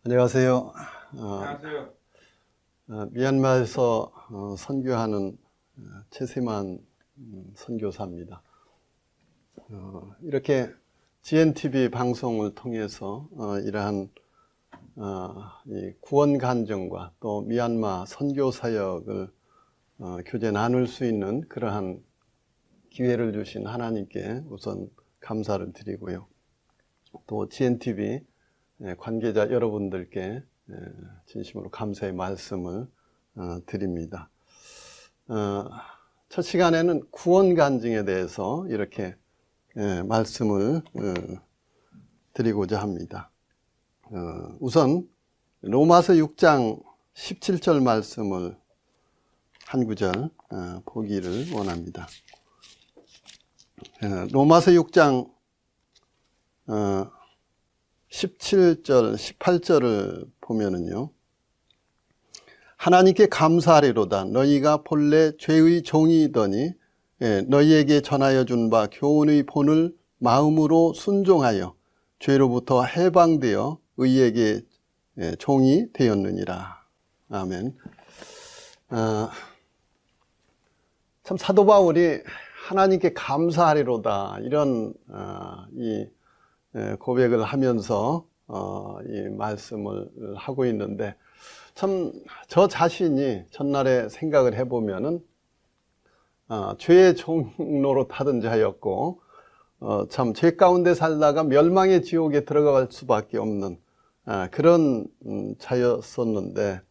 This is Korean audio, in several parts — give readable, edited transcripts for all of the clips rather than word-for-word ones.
안녕하세요. 안녕하세요. 미얀마에서 선교하는 최세만 선교사입니다. 이렇게 GNTV 방송을 통해서 이러한 이 구원 간증과 또 미얀마 선교 사역을 교제 나눌 수 있는 그러한 기회를 주신 하나님께 우선 감사를 드리고요. 또 GNTV 관계자 여러분들께 진심으로 감사의 말씀을 드립니다. 첫 시간에는 구원 간증에 대해서 이렇게 말씀을 드리고자 합니다. 우선 로마서 6장 17절 말씀을 한 구절 보기를 원합니다. 로마서 6장 17절, 18절을 보면은요. 하나님께 감사하리로다. 너희가 본래 죄의 종이더니 너희에게 전하여 준 바 교훈의 본을 마음으로 순종하여 죄로부터 해방되어 의에게 종이 되었느니라. 아멘. 참 사도 바울이 하나님께 감사하리로다 이런 이 고백을 하면서 이 말씀을 하고 있는데, 참 저 자신이 전날에 생각을 해보면은 죄의 종로로 타던 자였고 참 죄 가운데 살다가 멸망의 지옥에 들어갈 수밖에 없는 그런 자였었는데,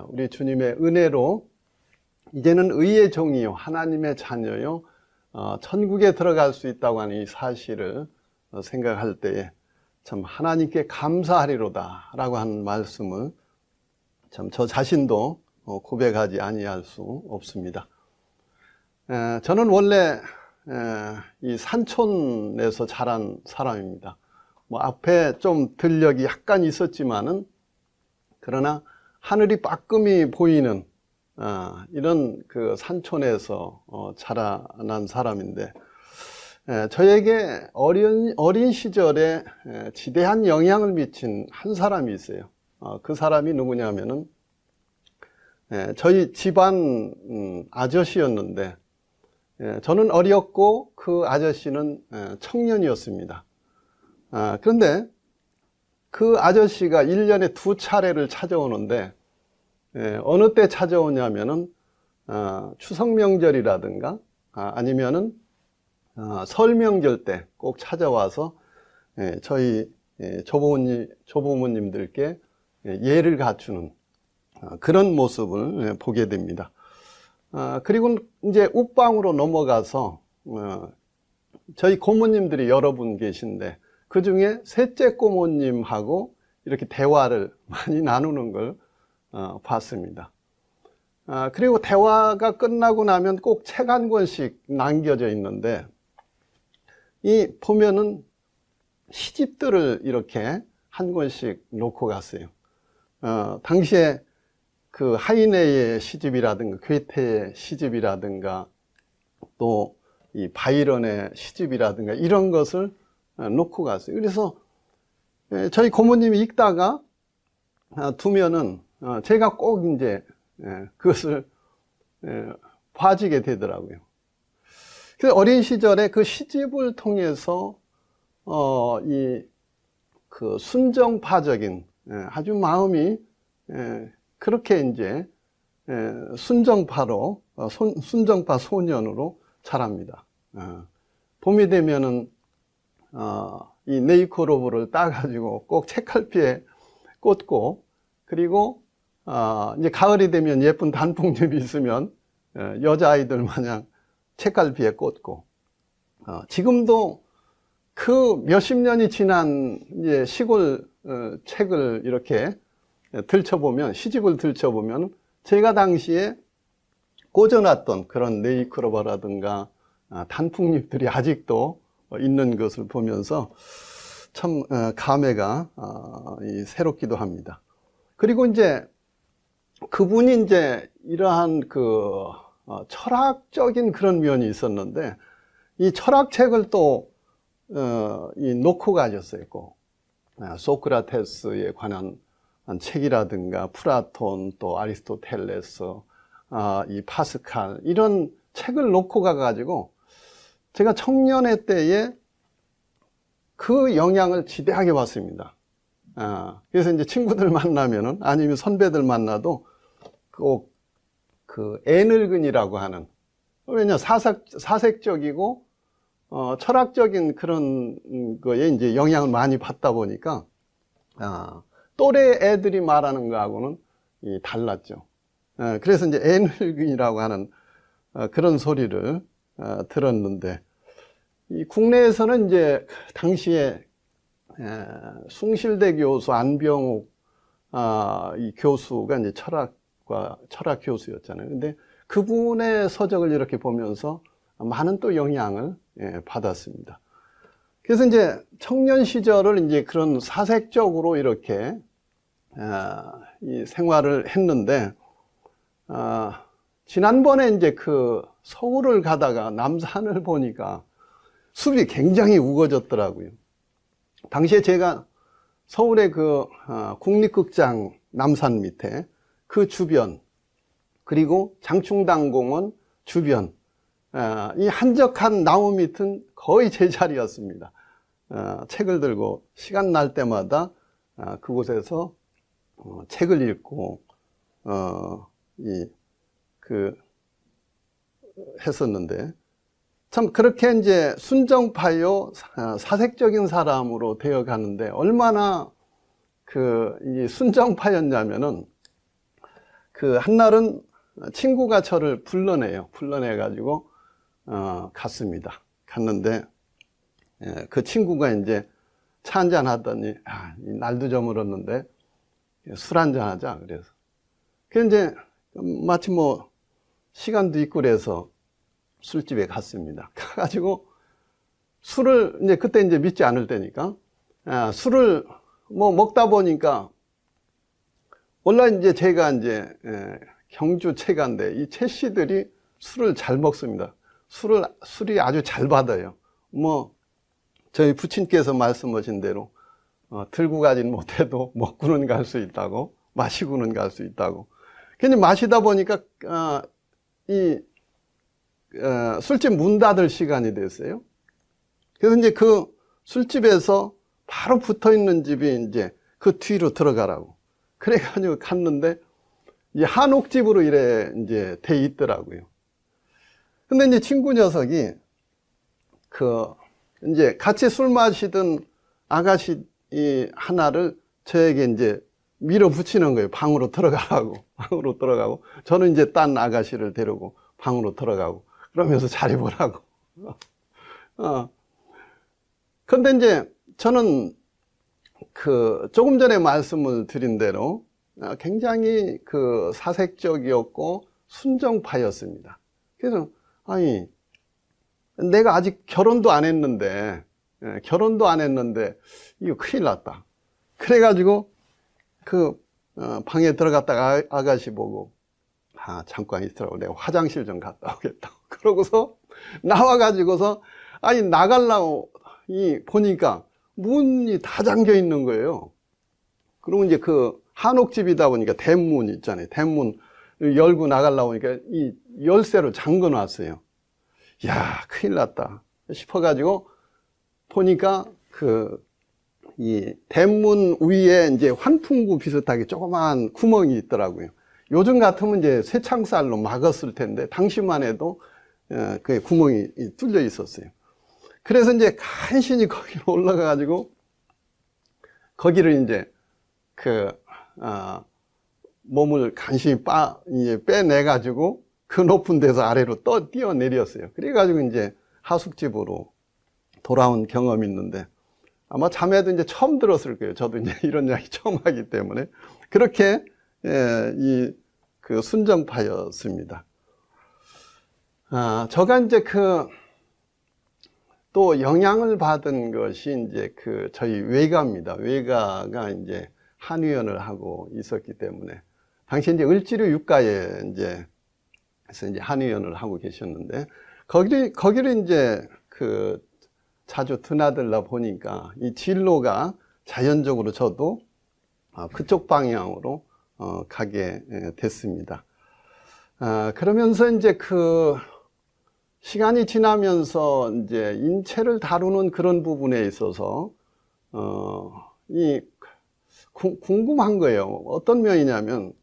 우리 주님의 은혜로 이제는 의의 종이요 하나님의 자녀요 천국에 들어갈 수 있다고 하는 이 사실을 생각할 때에 참 하나님께 감사하리로다 라고 하는 말씀을 참 저 자신도 고백하지 아니할 수 없습니다. 저는 원래 이 산촌에서 자란 사람입니다. 뭐 앞에 좀 들녘이 약간 있었지만은 그러나 하늘이 빠끔히 보이는 이런 그 산촌에서 자라난 사람인데, 저에게 어린 시절에 지대한 영향을 미친 한 사람이 있어요. 그 사람이 누구냐면은 저희 집안 아저씨였는데, 저는 어렸고 그 아저씨는 청년이었습니다. 그런데 그 아저씨가 1년에 2차례를 찾아오는데, 어느 때 찾아오냐면은 추석 명절이라든가 아니면은 설 명절 때 꼭 찾아와서 저희 조부모님들께 예를 갖추는 그런 모습을 보게 됩니다. 그리고 이제 웃방으로 넘어가서 저희 고모님들이 여러 분 계신데, 그 중에 셋째 고모님하고 이렇게 대화를 많이 나누는 걸 봤습니다. 그리고 대화가 끝나고 나면 꼭 책 한 권씩 남겨져 있는데, 이 보면은 시집들을 이렇게 한 권씩 놓고 갔어요. 당시에 그 하이네의 시집이라든가 괴테의 시집이라든가 또 이 바이런의 시집이라든가 이런 것을 놓고 갔어요. 그래서 저희 고모님이 읽다가 두면은 제가 꼭 이제 그것을 봐주게 되더라고요. 그래서 어린 시절에 그 시집을 통해서 이 그 순정파적인 아주 마음이 그렇게 이제 순정파로 순정파 소년으로 자랍니다. 봄이 되면은 이 네이코로브를 따가지고 꼭 책갈피에 꽂고, 그리고 이제 가을이 되면 예쁜 단풍잎이 있으면 여자아이들 마냥 책갈피에 꽂고, 지금도 그 몇십 년이 지난 이제 시골 책을 이렇게 들춰보면, 시집을 들춰보면 제가 당시에 꽂아놨던 그런 네이크로바라든가 단풍잎들이 아직도 있는 것을 보면서 참 감회가 새롭기도 합니다. 그리고 이제 그분이 이제 이러한 그 철학적인 그런 면이 있었는데, 이 철학책을 또 놓고 가셨어요. 소크라테스에 관한 책이라든가 플라톤 또 아리스토텔레스 이 파스칼 이런 책을 놓고 가가지고 제가 청년의 때에 그 영향을 지대하게 받습니다. 그래서 이제 친구들 만나면은 아니면 선배들 만나도 꼭 그 애늙은이라고 하는, 왜냐 사색적이고 철학적인 그런 거에 이제 영향을 많이 받다 보니까 또래 애들이 말하는 거하고는 달랐죠. 그래서 이제 애늙은이라고 하는 그런 소리를 들었는데, 이 국내에서는 이제 당시에 숭실대 교수 안병욱 이 교수가 이제 철학 교수였잖아요. 근데 그분의 서적을 이렇게 보면서 많은 또 영향을 받았습니다. 그래서 이제 청년 시절을 이제 그런 사색적으로 이렇게 이 생활을 했는데, 지난번에 이제 그 서울을 가다가 남산을 보니까 숲이 굉장히 우거졌더라고요. 당시에 제가 서울의 그 국립극장 남산 밑에 그 주변, 그리고 장충당공원 주변, 이 한적한 나무 밑은 거의 제 자리였습니다. 책을 들고 시간 날 때마다 그곳에서 책을 읽고 했었는데, 참 그렇게 이제 순정파요 사색적인 사람으로 되어 가는데, 얼마나 이 순정파였냐면은, 그 한날은 친구가 저를 불러내 가지고 갔습니다. 갔는데 그 친구가 이제 차 한잔 하더니 날도 저물었는데 술 한잔 하자 그래서, 그 이제 마침 뭐 시간도 있고 그래서 술집에 갔습니다. 가가지고 술을 이제 그때 이제 믿지 않을 때니까 술을 뭐 먹다 보니까, 원래 이제 제가 이제 경주 채가인데 이 채씨들이 술을 잘 먹습니다. 술이 아주 잘 받아요. 뭐 저희 부친께서 말씀하신 대로 들고 가진 못해도 먹고는 갈 수 있다고, 마시고는 갈 수 있다고. 근데 마시다 보니까 술집 문 닫을 시간이 됐어요. 그래서 이제 그 술집에서 바로 붙어 있는 집이 이제 그 뒤로 들어가라고. 그래가지고 갔는데 이 한옥집으로 이래 이제 돼 있더라고요. 근데 이제 친구 녀석이 이제 같이 술 마시던 아가씨 하나를 저에게 이제 밀어붙이는 거예요. 방으로 들어가라고. 방으로 들어가고, 저는 이제 딴 아가씨를 데리고 방으로 들어가고, 그러면서 잘해보라고. 근데 이제 저는 조금 전에 말씀을 드린 대로 굉장히 사색적이었고 순정파였습니다. 그래서 내가 아직 결혼도 안 했는데 이거 큰일 났다. 그래가지고 방에 들어갔다가 아가씨 보고 잠깐 있으라고, 내가 화장실 좀 갔다 오겠다고. 그러고서 나와가지고서 나가려고 보니까 문이 다 잠겨 있는 거예요. 그리고 이제 한옥집이다 보니까 대문 있잖아요. 대문 열고 나가려고 하니까 이 열쇠로 잠궈 놨어요. 야, 큰일 났다 싶어가지고 보니까 이 대문 위에 이제 환풍구 비슷하게 조그만 구멍이 있더라고요. 요즘 같으면 이제 쇠창살로 막았을 텐데, 당시만 해도 그 구멍이 뚫려 있었어요. 그래서 이제 간신히 거기로 올라가가지고 거기를 이제 몸을 간신히 빼내가지고 그 높은 데서 아래로 뛰어내렸어요. 그래가지고 이제 하숙집으로 돌아온 경험이 있는데, 아마 자매도 이제 처음 들었을 거예요. 저도 이제 이런 이야기 처음 하기 때문에. 그렇게 순정파였습니다. 제가 이제 또 영향을 받은 것이 이제 저희 외가입니다. 외가가 이제 한의원을 하고 있었기 때문에, 당시 이제 을지로 육가에 그래서 이제 한의원을 하고 계셨는데, 거기를 이제 자주 드나들다 보니까 이 진로가 자연적으로 저도 그쪽 방향으로 가게 됐습니다. 그러면서 이제 그 시간이 지나면서 이제 인체를 다루는 그런 부분에 있어서 궁금한 거예요. 어떤 면이냐면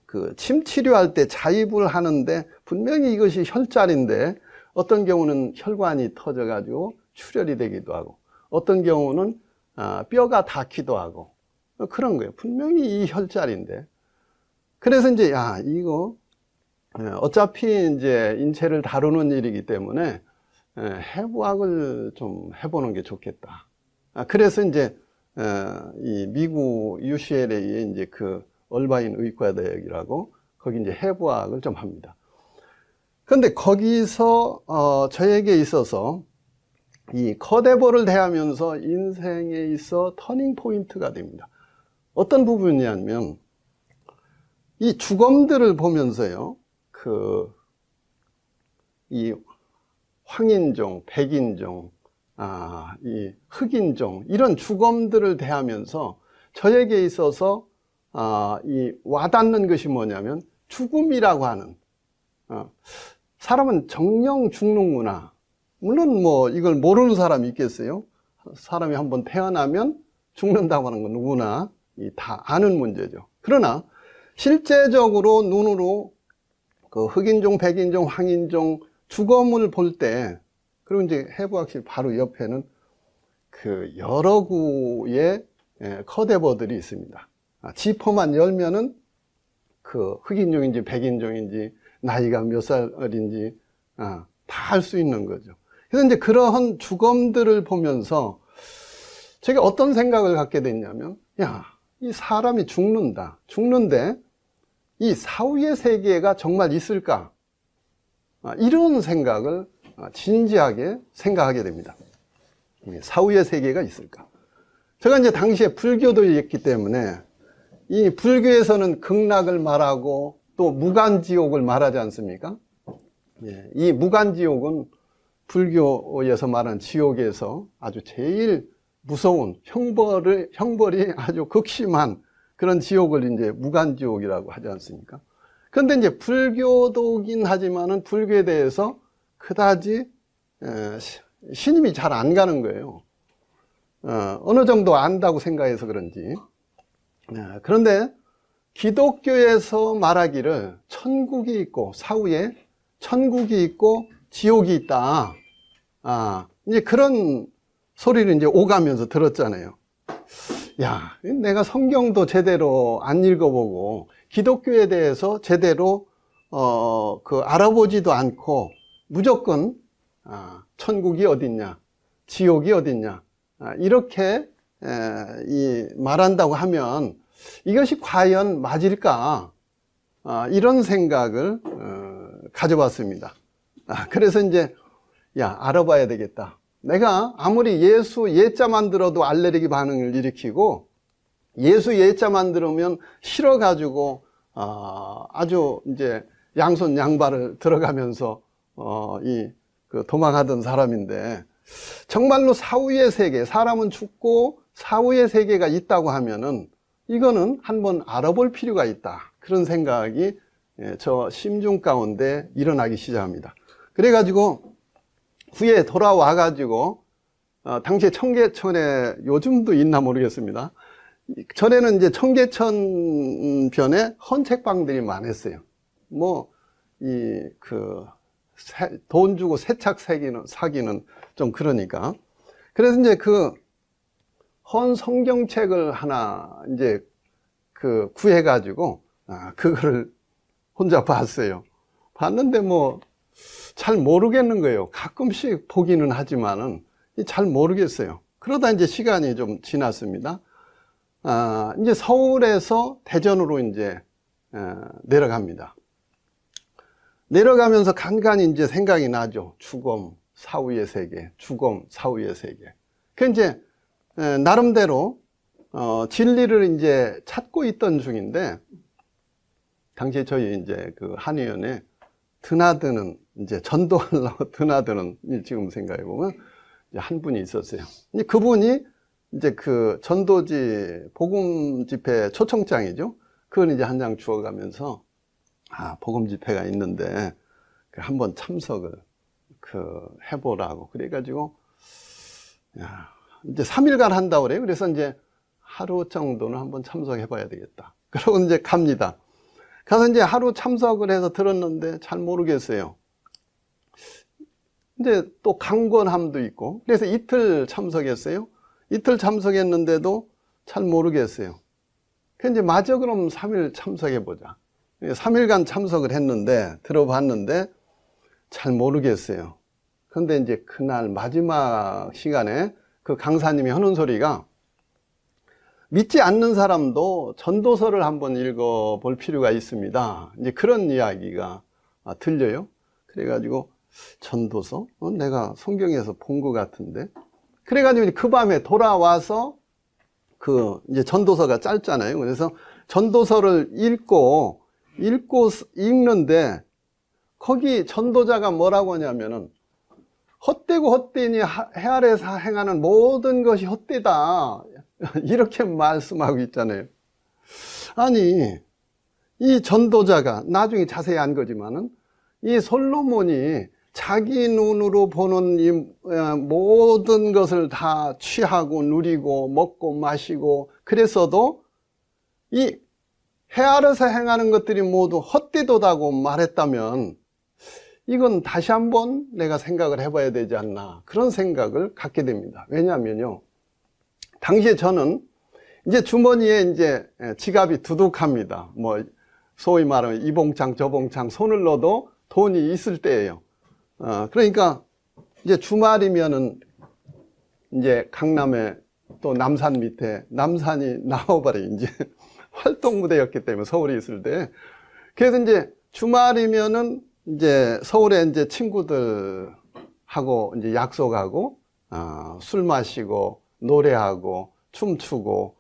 그 침 치료할 때 자입을 하는데 분명히 이것이 혈자리인데 어떤 경우는 혈관이 터져 가지고 출혈이 되기도 하고 어떤 경우는 뼈가 닿기도 하고 그런 거예요. 분명히 이 혈자리인데. 그래서 이제 이거 어차피 이제 인체를 다루는 일이기 때문에 해부학을 좀 해보는 게 좋겠다. 그래서 이제 이 미국 UCLA에 이제 그 얼바인 의과대학이라고 거기 이제 해부학을 좀 합니다. 그런데 거기서 저에게 있어서 이 커데버를 대하면서 인생에 있어 터닝 포인트가 됩니다. 어떤 부분이냐면 이 주검들을 보면서요, 이 황인종, 백인종, 이 흑인종 이런 주검들을 대하면서 저에게 있어서 이 와닿는 것이 뭐냐면 죽음이라고 하는 사람은 정령 죽는구나. 물론 뭐 이걸 모르는 사람이 있겠어요? 사람이 한번 태어나면 죽는다고 하는 건 누구나 다 아는 문제죠. 그러나 실제적으로 눈으로 그 흑인종, 백인종, 황인종 주검을 볼 때, 그리고 이제 해부학실 바로 옆에는 그 여러 구의 커데버들이 있습니다. 지퍼만 열면은 그 흑인종인지 백인종인지 나이가 몇 살인지 다 알 수 있는 거죠. 그래서 이제 그러한 주검들을 보면서 제가 어떤 생각을 갖게 됐냐면, 이 사람이 죽는다. 죽는데 이 사후의 세계가 정말 있을까? 이런 생각을 진지하게 생각하게 됩니다. 사후의 세계가 있을까? 제가 이제 당시에 불교도였기 때문에 이 불교에서는 극락을 말하고 또 무간지옥을 말하지 않습니까? 이 무간지옥은 불교에서 말하는 지옥에서 아주 제일 무서운 형벌이 아주 극심한 그런 지옥을 이제 무간지옥이라고 하지 않습니까? 그런데 이제 불교도긴 하지만은 불교에 대해서 그다지 신임이 잘 안 가는 거예요. 어느 정도 안다고 생각해서 그런지. 그런데 기독교에서 말하기를 천국이 있고 사후에 천국이 있고 지옥이 있다. 이제 그런 소리를 이제 오가면서 들었잖아요. 내가 성경도 제대로 안 읽어보고 기독교에 대해서 제대로 알아보지도 않고 무조건 천국이 어딨냐, 지옥이 어딨냐 이렇게 말한다고 하면 이것이 과연 맞을까? 이런 생각을 가져봤습니다. 그래서 이제 알아봐야 되겠다. 내가 아무리 예수 예자만 들어도 알레르기 반응을 일으키고 예수 예자만 들으면 싫어가지고 아주 이제 양손 양발을 들어가면서 도망하던 사람인데 정말로 사후의 세계, 사람은 죽고 사후의 세계가 있다고 하면은 이거는 한번 알아볼 필요가 있다. 그런 생각이 저 심중 가운데 일어나기 시작합니다. 그래가지고 후에 돌아와가지고 당시에 청계천에 요즘도 있나 모르겠습니다. 전에는 이제 청계천 변에 헌책방들이 많았어요. 돈 주고 세착 사기는 좀 그러니까. 그래서 이제 헌 성경책을 하나 이제 구해가지고 그거를 혼자 봤어요. 봤는데 잘 모르겠는 거예요. 가끔씩 보기는 하지만은 잘 모르겠어요. 그러다 이제 시간이 좀 지났습니다. 이제 서울에서 대전으로 이제 내려갑니다. 내려가면서 간간히 이제 생각이 나죠. 주검, 사후의 세계, 주검, 사후의 세계. 그 이제 나름대로 진리를 이제 찾고 있던 중인데 당시에 저희 이제 한의원에 드나드는 이제 전도하려고 드나드는 지금 생각해 보면 한 분이 있었어요. 그분이 이제 그 전도지 복음 집회 초청장이죠. 그건 이제 한 장 주워가면서 복음 집회가 있는데 한번 참석을 해보라고 그래가지고 이제 3일간 한다고 그래요. 그래서 이제 하루 정도는 한번 참석해봐야 되겠다. 그러고 이제 갑니다. 가서 이제 하루 참석을 해서 들었는데 잘 모르겠어요. 이제 또 강권함도 있고, 그래서 이틀 참석했어요. 이틀 참석했는데도 잘 모르겠어요. 그래서 이제 마저 그럼 3일 참석해보자. 3일간 참석을 했는데, 들어봤는데 잘 모르겠어요. 그런데 이제 그날 마지막 시간에 그 강사님이 하는 소리가 믿지 않는 사람도 전도서를 한번 읽어볼 필요가 있습니다. 이제 그런 이야기가 들려요. 그래가지고 전도서? 내가 성경에서 본 것 같은데. 그래가지고 그 밤에 돌아와서 이제 전도서가 짧잖아요. 그래서 전도서를 읽는데 거기 전도자가 뭐라고 하냐면은 헛되고 헛되니 해 아래서 행하는 모든 것이 헛되다. 이렇게 말씀하고 있잖아요. 아니, 이 전도자가 나중에 자세히 안 거지만은 이 솔로몬이 자기 눈으로 보는 이 모든 것을 다 취하고 누리고 먹고 마시고 그랬어도 이 해 아래서 행하는 것들이 모두 헛되도다고 말했다면 이건 다시 한번 내가 생각을 해봐야 되지 않나, 그런 생각을 갖게 됩니다. 왜냐하면요, 당시에 저는 이제 주머니에 이제 지갑이 두둑합니다. 뭐 소위 말하면 이 봉창 저 봉창 손을 넣어도 돈이 있을 때예요. 그러니까 이제 주말이면은 이제 강남에 또 남산 밑에 남산이 나와버려. 이제 활동 무대였기 때문에 서울에 있을 때. 그래서 이제 주말이면은 이제 서울에 이제 친구들하고 이제 약속하고 술 마시고 노래하고 춤추고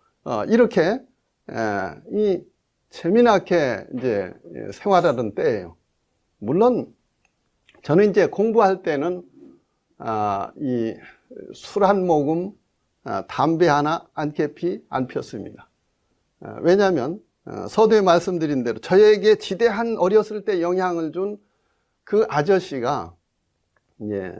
이렇게 이 재미나게 이제 생활하던 때예요. 물론 저는 이제 공부할 때는 이 술 한 모금, 담배 하나 안 캐피 안 폈습니다. 왜냐하면 서두에 말씀드린 대로 저에게 지대한 어렸을 때 영향을 준 그 아저씨가 이제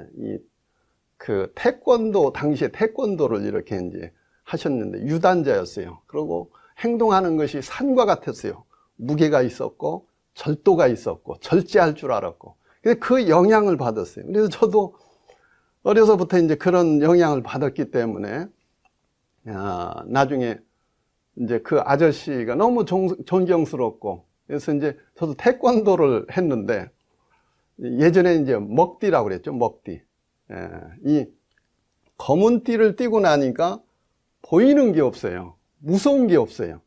그 태권도, 당시에 태권도를 이렇게 이제 하셨는데 유단자였어요. 그리고 행동하는 것이 산과 같았어요. 무게가 있었고 절도가 있었고 절제할 줄 알았고. 그 영향을 받았어요. 그래서 저도 어려서부터 이제 그런 영향을 받았기 때문에 나중에 이제 그 아저씨가 너무 존경스럽고, 그래서 이제 저도 태권도를 했는데 예전에 이제 먹띠라고 그랬죠. 먹띠. 이 검은 띠를 띠고 나니까 보이는 게 없어요. 무서운 게 없어요.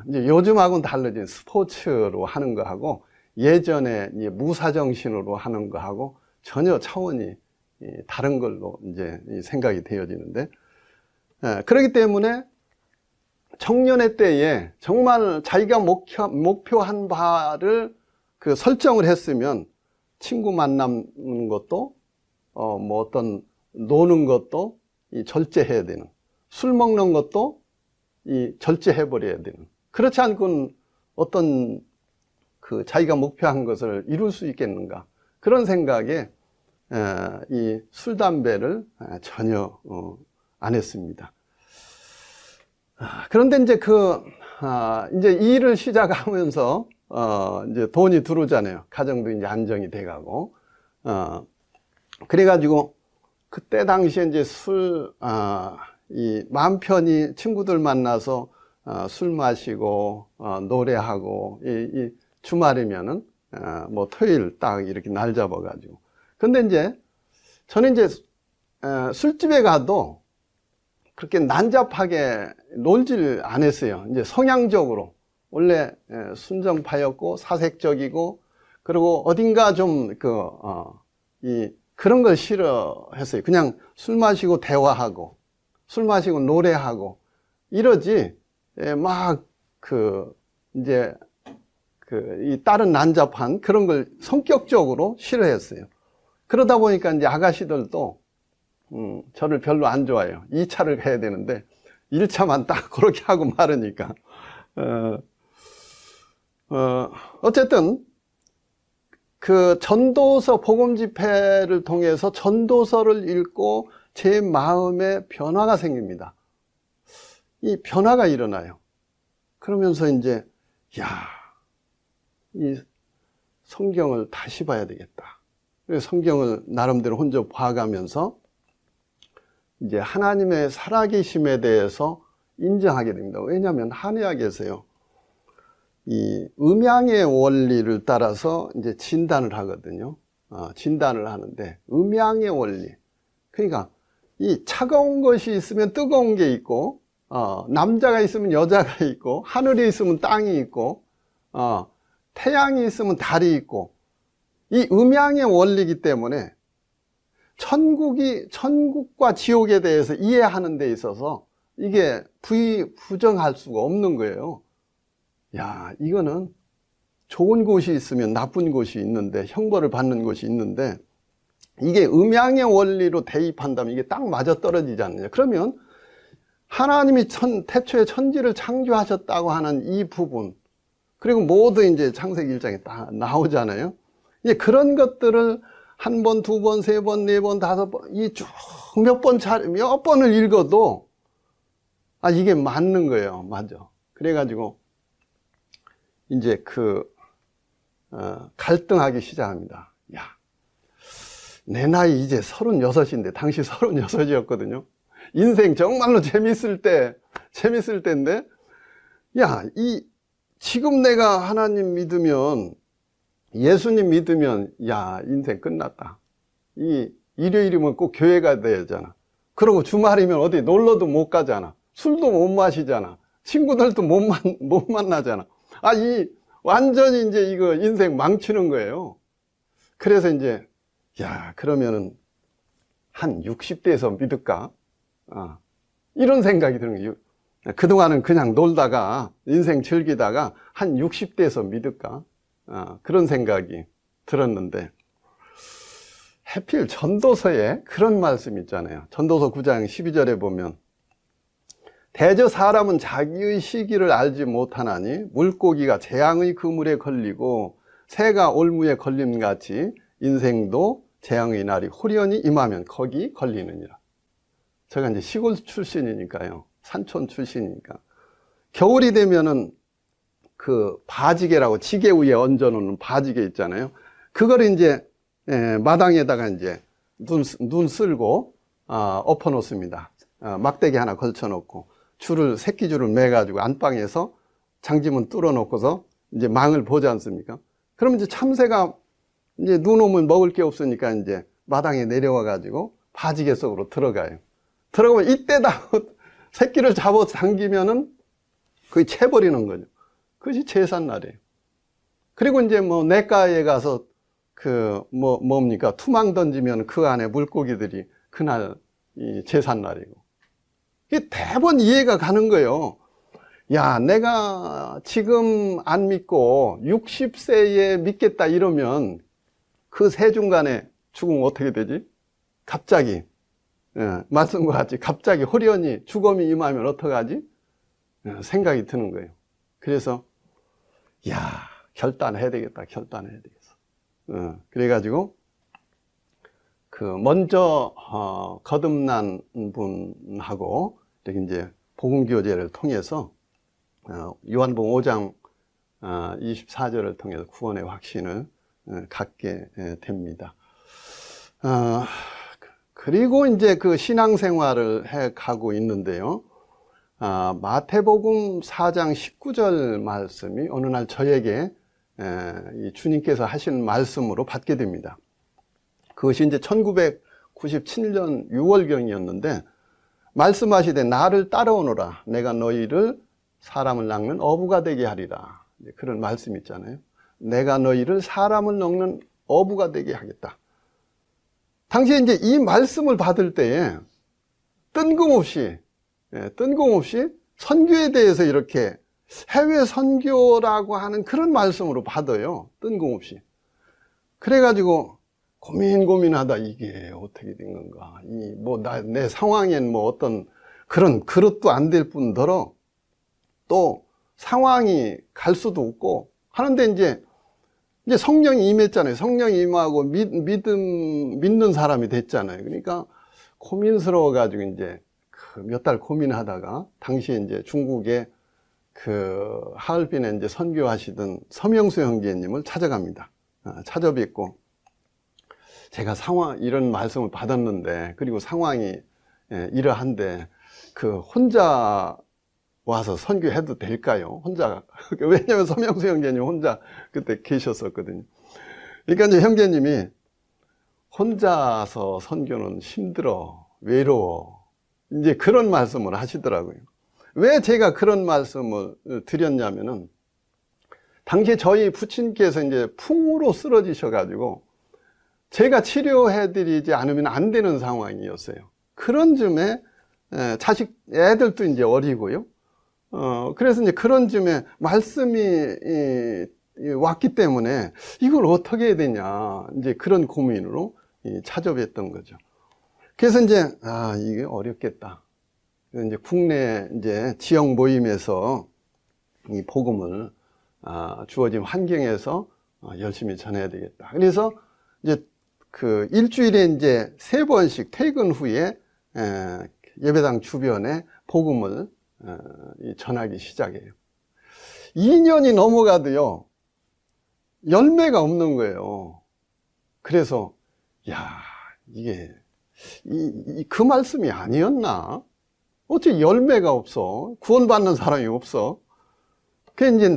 이제 요즘하고는 달라진 스포츠로 하는 거하고 예전에 이제 무사정신으로 하는 거하고 전혀 차원이 다른 걸로 이제 생각이 되어지는데, 그렇기 때문에 청년의 때에 정말 자기가 목표한 바를 설정을 했으면 친구 만나는 것도 뭐 어떤 노는 것도 절제해야 되는, 술 먹는 것도 절제해 버려야 되는, 그렇지 않고는 어떤 자기가 목표한 것을 이룰 수 있겠는가, 그런 생각에 이 술 담배를 전혀 안 했습니다. 그런데 이제 이제 이 일을 시작하면서 이제 돈이 들어오잖아요. 가정도 이제 안정이 돼가고. 그래가지고 그때 당시에 이제 마음 편히 친구들 만나서 술 마시고 노래하고, 이 주말이면은 뭐 토요일 딱 이렇게 날 잡아가지고. 근데 이제 저는 이제 술집에 가도 그렇게 난잡하게 놀질 안 했어요. 이제 성향적으로 원래 순정파였고 사색적이고, 그리고 어딘가 좀 그런 걸 싫어했어요. 그냥 술 마시고 대화하고 술 마시고 노래하고 이러지, 막 이제 이 다른 난잡한 그런 걸 성격적으로 싫어했어요. 그러다 보니까 이제 아가씨들도 저를 별로 안 좋아해요. 2차를 해야 되는데 1차만 딱 그렇게 하고 말으니까. 어쨌든 그 전도서 복음 집회를 통해서 전도서를 읽고 제 마음에 변화가 생깁니다. 이 변화가 일어나요. 그러면서 이제 이 성경을 다시 봐야 되겠다. 그래서 성경을 나름대로 혼자 봐가면서 이제 하나님의 살아계심에 대해서 인정하게 됩니다. 왜냐하면 한의학에서요, 이 음양의 원리를 따라서 이제 진단을 하거든요. 진단을 하는데, 음양의 원리. 그러니까 이 차가운 것이 있으면 뜨거운 게 있고, 남자가 있으면 여자가 있고, 하늘이 있으면 땅이 있고, 태양이 있으면 달이 있고, 이 음양의 원리이기 때문에 천국과 지옥에 대해서 이해하는 데 있어서 이게 부정할 수가 없는 거예요. 이거는 좋은 곳이 있으면 나쁜 곳이 있는데, 형벌을 받는 곳이 있는데, 이게 음양의 원리로 대입한다면 이게 딱 맞아떨어지지 않느냐. 그러면 하나님이 태초에 천지를 창조하셨다고 하는 이 부분, 그리고 모두 이제 창세기 1장에 다 나오잖아요. 이제 그런 것들을 한 번, 두 번, 세 번, 네 번, 다섯 번, 이 쭉 몇 번을 읽어도, 이게 맞는 거예요. 맞아. 그래가지고, 이제 갈등하기 시작합니다. 내 나이 이제 36인데, 당시 36이었거든요. 인생 정말로 재밌을 때인데, 지금 내가 하나님 믿으면, 예수님 믿으면, 인생 끝났다. 일요일이면 꼭 교회 가야 되잖아. 그러고 주말이면 어디 놀러도 못 가잖아. 술도 못 마시잖아. 친구들도 못 만나잖아. 완전히 이제 이거 인생 망치는 거예요. 그래서 이제, 그러면은 한 60대에서 믿을까? 이런 생각이 드는 거예요. 그동안은 그냥 놀다가, 인생 즐기다가 한 60대에서 믿을까? 그런 생각이 들었는데, 하필 전도서에 그런 말씀 있잖아요. 전도서 9장 12절에 보면, 대저 사람은 자기의 시기를 알지 못하나니 물고기가 재앙의 그물에 걸리고 새가 올무에 걸림같이 인생도 재앙의 날이 호련히 임하면 거기 걸리느니라. 제가 이제 시골 출신이니까요. 산촌 출신이니까. 겨울이 되면은 그 바지개라고 지게 위에 얹어놓는 바지개 있잖아요. 그걸 이제 마당에다가 이제 눈 쓸고 엎어 놓습니다. 막대기 하나 걸쳐 놓고 새끼줄을 매가지고 안방에서 장지문 뚫어 놓고서 이제 망을 보지 않습니까? 그러면 이제 참새가 이제 눈 오면 먹을 게 없으니까 이제 마당에 내려와 가지고 바지개 속으로 들어가요. 들어가면 이때다 새끼를 잡아 당기면은 거의 채버리는 거죠. 그것이 제삿날이에요. 그리고 이제 냇가에 가서 뭡니까? 투망 던지면 그 안에 물고기들이 그날 이 제삿날이고. 이게 대번 이해가 가는 거예요. 내가 지금 안 믿고 60세에 믿겠다 이러면 그 세 중간에 죽으면 어떻게 되지? 갑자기, 말씀과 같이 갑자기 호련히 죽음이 임하면 어떡하지? 생각이 드는 거예요. 그래서, 결단해야 되겠다, 결단해야 되겠어. 그래가지고, 먼저, 거듭난 분하고, 이렇게 이제, 복음교제를 통해서, 요한복음 5장 24절을 통해서 구원의 확신을 갖게 됩니다. 그리고 이제 그 신앙생활을 해 가고 있는데요. 마태복음 4장 19절 말씀이 어느 날 저에게 주님께서 하신 말씀으로 받게 됩니다. 그것이 이제 1997년 6월경이었는데, 말씀하시되 나를 따라오너라. 내가 너희를 사람을 낚는 어부가 되게 하리라. 그런 말씀 있잖아요. 내가 너희를 사람을 낚는 어부가 되게 하겠다. 당시에 이제 이 말씀을 받을 때에 뜬금없이 선교에 대해서 이렇게 해외 선교라고 하는 그런 말씀으로 받아요. 뜬금없이. 그래가지고 고민하다 이게 어떻게 된 건가. 내 상황엔 뭐 어떤 그런 그릇도 안 될 뿐더러 또 상황이 갈 수도 없고 하는데 이제 성령이 임했잖아요. 성령이 임하고 믿는 사람이 됐잖아요. 그러니까 고민스러워가지고 이제 몇 달 고민하다가 당시에 이제 중국에 하얼빈에 이제 선교하시던 서명수 형제님을 찾아갑니다. 찾아뵙고 제가 이런 말씀을 받았는데 그리고 상황이 이러한데 혼자 와서 선교해도 될까요? 혼자. 왜냐면 서명수 형제님 혼자 그때 계셨었거든요. 그러니까 이제 형제님이 혼자서 선교는 힘들어, 외로워. 이제 그런 말씀을 하시더라고요. 왜 제가 그런 말씀을 드렸냐면은 당시에 저희 부친께서 이제 풍으로 쓰러지셔가지고 제가 치료해드리지 않으면 안 되는 상황이었어요. 그런 즈음에 애들도 이제 어리고요. 그래서 이제 그런 즈음에 말씀이 왔기 때문에 이걸 어떻게 해야 되냐. 이제 그런 고민으로 찾아뵀던 거죠. 그래서 이제, 이게 어렵겠다. 이제 국내 이제 지역 모임에서 이 복음을, 주어진 환경에서 열심히 전해야 되겠다. 그래서 이제 일주일에 이제 3번씩 퇴근 후에 예배당 주변에 복음을 전하기 시작해요. 2년이 넘어가도요, 열매가 없는 거예요. 그래서, 이게, 그 말씀이 아니었나? 어째 열매가 없어? 구원받는 사람이 없어? 그게 이제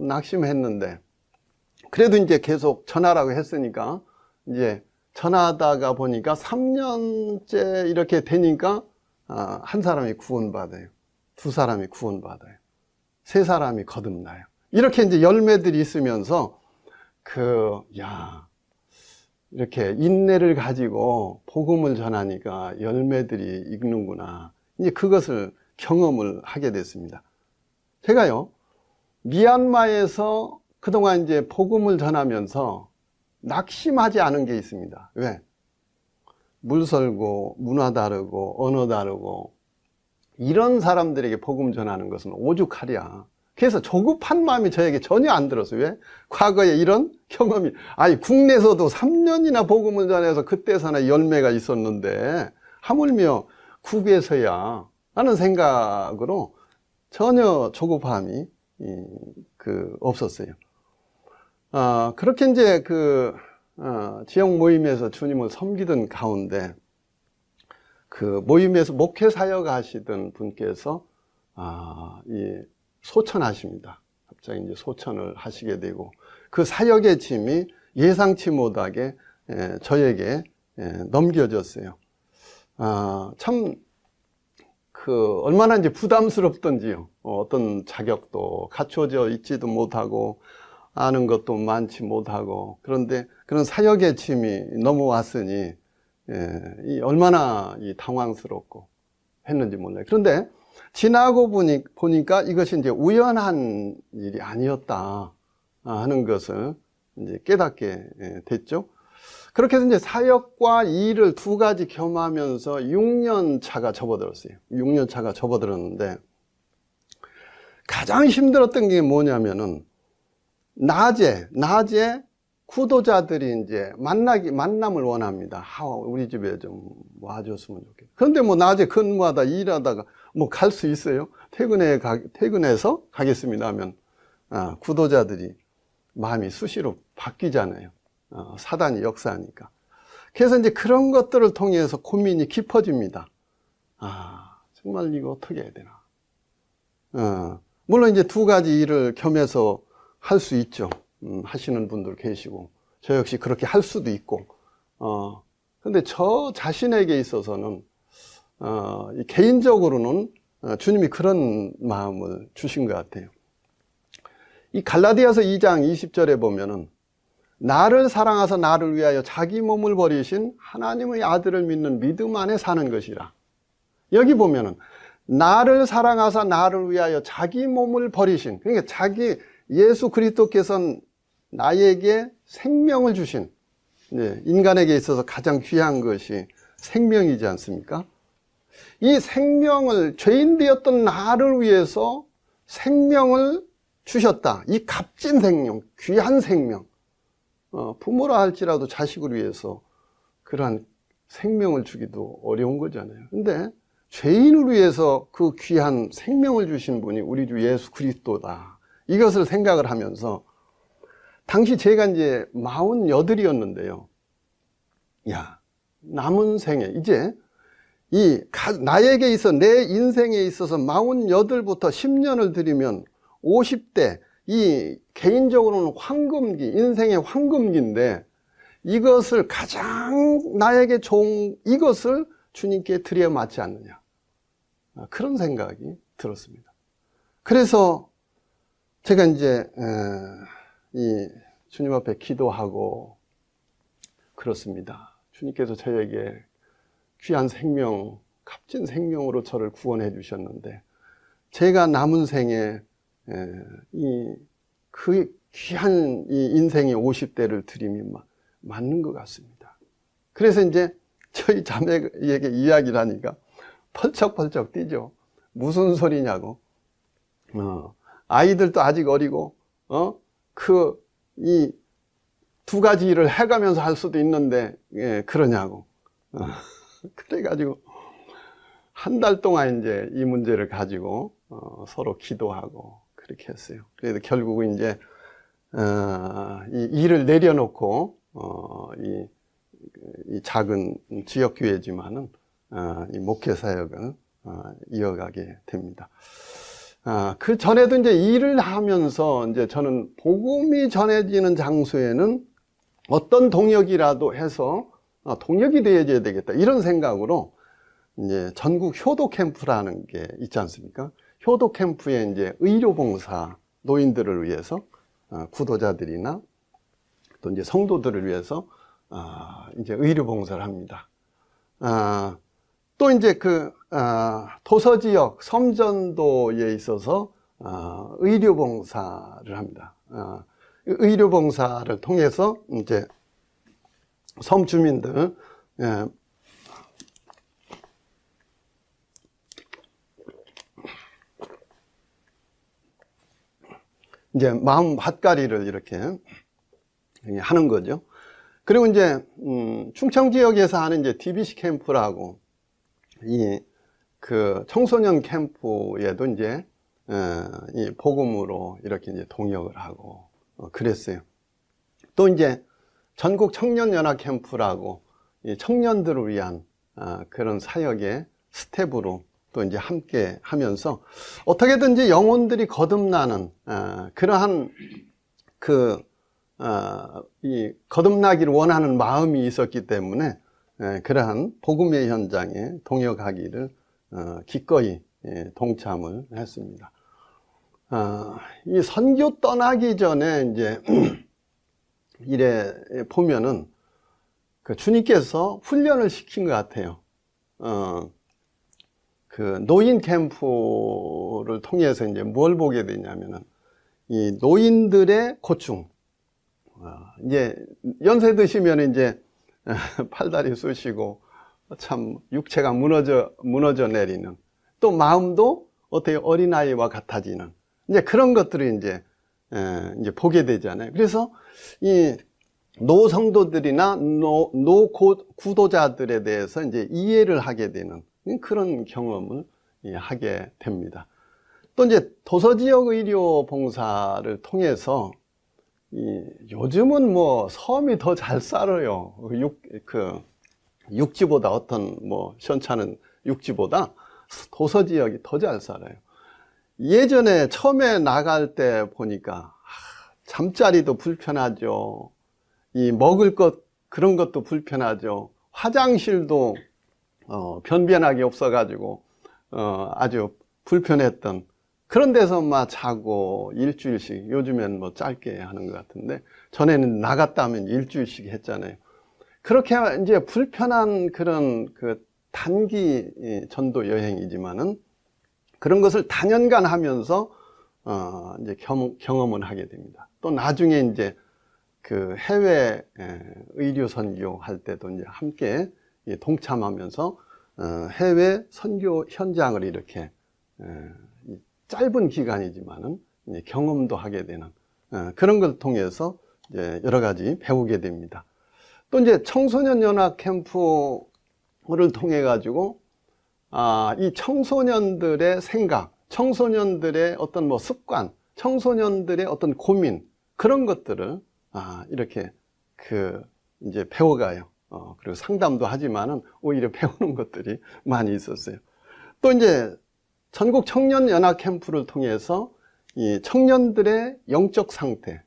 낙심했는데, 그래도 이제 계속 전하라고 했으니까, 이제 전하다가 보니까 3년째 이렇게 되니까, 한 사람이 구원받아요. 2사람이 구원받아요. 3사람이 거듭나요. 이렇게 이제 열매들이 있으면서, 이렇게 인내를 가지고 복음을 전하니까 열매들이 익는구나. 이제 그것을 경험을 하게 됐습니다. 제가요, 미얀마에서 그동안 이제 복음을 전하면서 낙심하지 않은 게 있습니다. 왜? 물설고, 문화 다르고, 언어 다르고, 이런 사람들에게 복음 전하는 것은 오죽하랴. 그래서 조급한 마음이 저에게 전혀 안 들었어요. 왜? 과거에 이런 경험이, 국내에서도 3년이나 복음을 전해서 그때서나 열매가 있었는데, 하물며 국외에서야, 라는 생각으로 전혀 조급함이, 없었어요. 그렇게 이제 지역 모임에서 주님을 섬기던 가운데, 모임에서 목회 사역 하시던 분께서, 소천하십니다. 갑자기 이제 소천을 하시게 되고, 그 사역의 짐이 예상치 못하게 저에게 넘겨졌어요. 참, 얼마나 이제 부담스럽던지요. 어떤 자격도 갖춰져 있지도 못하고, 아는 것도 많지 못하고, 그런데 그런 사역의 짐이 넘어왔으니, 얼마나 당황스럽고 했는지 몰라요. 그런데 지나고 보니까 이것이 이제 우연한 일이 아니었다 하는 것을 이제 깨닫게 됐죠. 그렇게 해서 이제 사역과 일을 2가지 겸하면서 6년 차가 접어들었어요. 6년 차가 접어들었는데 가장 힘들었던 게 뭐냐면은 낮에 구도자들이 이제 만남을 원합니다. 우리 집에 좀 와줬으면 좋겠다. 그런데 낮에 근무하다 일하다가 갈 수 있어요? 퇴근해서 가겠습니다 하면, 구도자들이 마음이 수시로 바뀌잖아요. 사단이 역사하니까. 그래서 이제 그런 것들을 통해서 고민이 깊어집니다. 정말 이거 어떻게 해야 되나. 물론 이제 2가지 일을 겸해서 할 수 있죠. 하시는 분들 계시고, 저 역시 그렇게 할 수도 있고, 근데 저 자신에게 있어서는, 개인적으로는 주님이 그런 마음을 주신 것 같아요. 이 갈라디아서 2장 20절에 보면은, 나를 사랑하사 나를 위하여 자기 몸을 버리신 하나님의 아들을 믿는 믿음 안에 사는 것이라. 여기 보면은, 나를 사랑하사 나를 위하여 자기 몸을 버리신, 그러니까 예수 그리스도께서는 나에게 생명을 주신, 인간에게 있어서 가장 귀한 것이 생명이지 않습니까? 이 생명을, 죄인 되었던 나를 위해서 생명을 주셨다. 이 값진 생명, 귀한 생명. 부모라 할지라도 자식을 위해서 그러한 생명을 주기도 어려운 거잖아요. 근데 죄인을 위해서 그 귀한 생명을 주신 분이 우리 주 예수 그리스도다. 이것을 생각을 하면서 당시 제가 이제 48이었는데요. 야, 남은 생에 이제 나에게 있어 내 인생에 있어서 48부터 10년을 들이면 50대, 이 개인적으로는 황금기, 인생의 황금기인데 이것을 가장 나에게 좋은 이것을 주님께 드려야 맞지 않느냐, 그런 생각이 들었습니다. 그래서 제가 이제 이 주님 앞에 기도하고 그렇습니다. 주님께서 저에게 귀한 생명, 값진 생명으로 저를 구원해 주셨는데 제가 남은 생에 그 귀한 이 인생의 50대를 드림이 맞는 것 같습니다. 그래서 이제 저희 자매에게 이야기를 하니까 펄쩍펄쩍 뛰죠. 무슨 소리냐고. 아이들도 아직 어리고, 이 두 가지 일을 해가면서 할 수도 있는데, 그러냐고. 그래가지고, 한 달 동안 이제 이 문제를 가지고, 서로 기도하고, 그렇게 했어요. 그래서 결국은 이제, 이 일을 내려놓고, 이 작은 지역교회지만은, 이 목회사역을, 이어가게 됩니다. 그 전에도 이제 일을 하면서 이제 저는 복음이 전해지는 장소에는 어떤 동역이라도 해서 동역이 되어야 되겠다, 이런 생각으로 이제 전국 효도 캠프라는 게 있지 않습니까? 효도 캠프에 이제 의료봉사, 노인들을 위해서 구도자들이나 또 이제 성도들을 위해서 이제 의료봉사를 합니다. 또 이제 도서지역 섬전도에 있어서 의료봉사를 합니다. 의료봉사를 통해서 이제 섬 주민들, 이제 마음 핫가리를 이렇게 하는 거죠. 그리고 이제 충청 지역에서 하는 이제 DBC 캠프라고 그 청소년 캠프에도 이제 이 복음으로 이렇게 이제 동역을 하고 그랬어요. 또 이제 전국 청년연합 캠프라고 이 청년들을 위한 그런 사역의 스텝으로 또 이제 함께 하면서 어떻게든지 영혼들이 거듭나는 그러한 이 거듭나기를 원하는 마음이 있었기 때문에 그러한 복음의 현장에 동역하기를 기꺼이 동참을 했습니다. 이 선교 떠나기 전에 이제 이래 보면은 그 주님께서 훈련을 시킨 것 같아요. 그 노인 캠프를 통해서 이제 뭘 보게 되냐면은 이 노인들의 고충. 이제 연세 드시면 이제 팔다리 쑤시고 참 육체가 무너져 내리는, 또 마음도 어떻게 어린아이와 같아지는 이제 그런 것들을 이제 보게 되잖아요. 그래서 이 노성도들이나 구도자들에 대해서 이제 이해를 하게 되는 그런 경험을 하게 됩니다. 또 이제 도서지역 의료 봉사를 통해서 요즘은 뭐 섬이 더 잘 살아요. 육지보다 어떤 시원찮은 육지보다 도서지역이 더 잘 살아요. 예전에 처음에 나갈 때 보니까 잠자리도 불편하죠. 이 먹을 것 그런 것도 불편하죠. 화장실도 변변하게 없어가지고 아주 불편했던 그런 데서만 자고 일주일씩, 요즘엔 뭐 짧게 하는 것 같은데 전에는 나갔다 하면 일주일씩 했잖아요. 그렇게 이제 불편한 그런 단기 전도 여행이지만은 그런 것을 단연간 하면서 이제 경험을 하게 됩니다. 또 나중에 이제 그 해외 의료 선교할 때도 이제 함께 동참하면서 해외 선교 현장을 이렇게 짧은 기간이지만은 경험도 하게 되는 그런 걸 통해서 이제 여러 가지 배우게 됩니다. 또 이제 청소년 연합 캠프를 통해 가지고 이 청소년들의 생각, 청소년들의 어떤 뭐 습관, 청소년들의 어떤 고민 그런 것들을 이렇게 이제 배워가요. 그리고 상담도 하지만은 오히려 배우는 것들이 많이 있었어요. 또 이제 전국 청년 연합 캠프를 통해서 이 청년들의 영적 상태,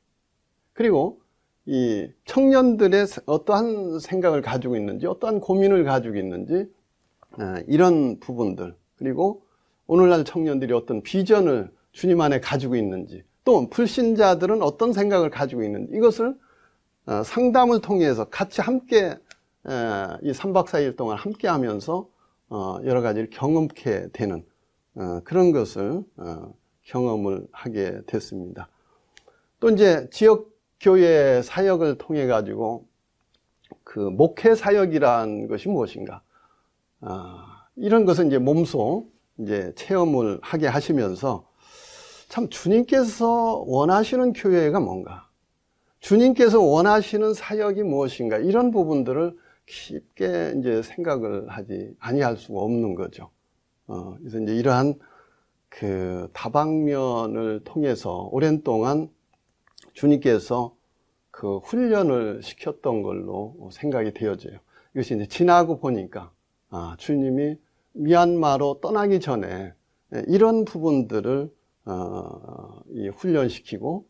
그리고 이 청년들의 어떠한 생각을 가지고 있는지, 어떠한 고민을 가지고 있는지, 이런 부분들, 그리고 오늘날 청년들이 어떤 비전을 주님 안에 가지고 있는지, 또 불신자들은 어떤 생각을 가지고 있는지, 이것을 상담을 통해서 같이 함께 이 3박 4일 동안 함께 하면서 여러 가지를 경험케 되는 그런 것을 경험을 하게 됐습니다. 또 이제 지역교회 사역을 통해 가지고 그 목회 사역이란 것이 무엇인가, 이런 것은 이제 몸소 이제 체험을 하게 하시면서 참 주님께서 원하시는 교회가 뭔가, 주님께서 원하시는 사역이 무엇인가, 이런 부분들을 깊게 이제 생각을 하지 아니할 수가 없는 거죠. 그래서 이제 이러한 그 다방면을 통해서 오랜 동안 주님께서 그 훈련을 시켰던 걸로 생각이 되어져요. 이것이 이제 지나고 보니까 주님이 미얀마로 떠나기 전에 이런 부분들을 훈련시키고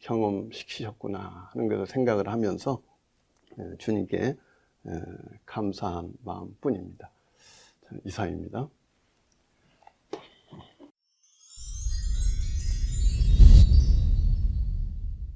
경험시키셨구나 하는 것을 생각을 하면서 주님께 감사한 마음뿐입니다. 이상입니다.